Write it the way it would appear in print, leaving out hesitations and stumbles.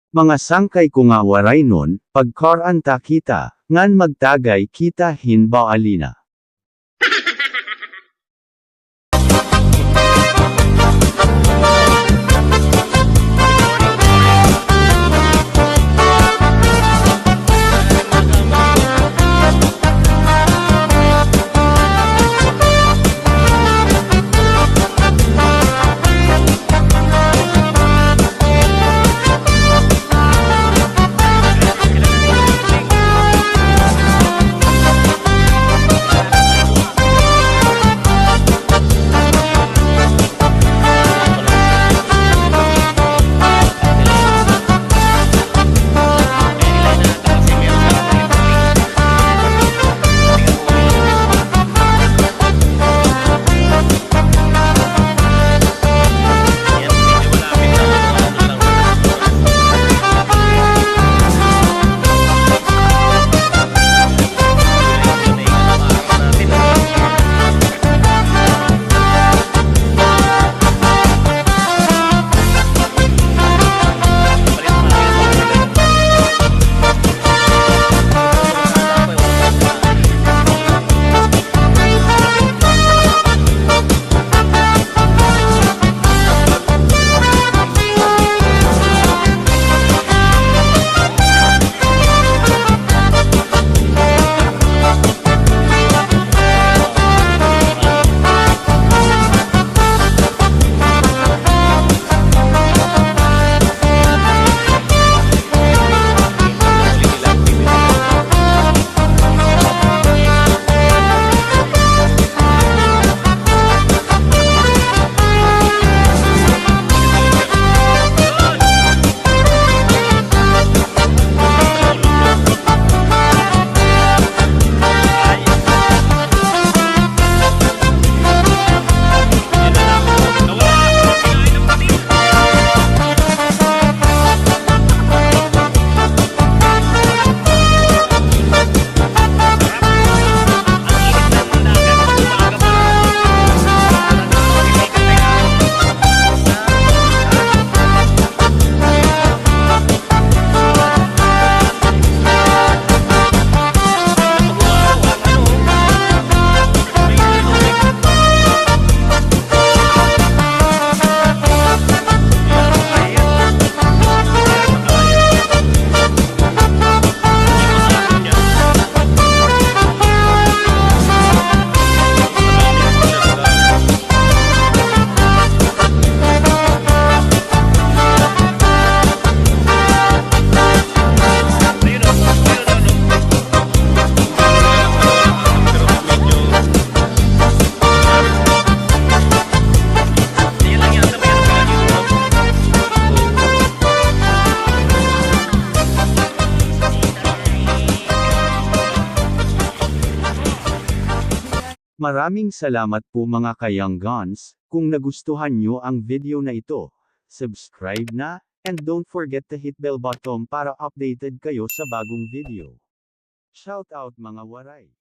Mga sangkay ko nga waray nun, pagkaranta kita, ngan magtagay kita hinbaalina. Maraming salamat po mga kayanggans, kung nagustuhan nyo ang video na ito, subscribe na, and don't forget to hit bell button para updated kayo sa bagong video. Shout out mga waray!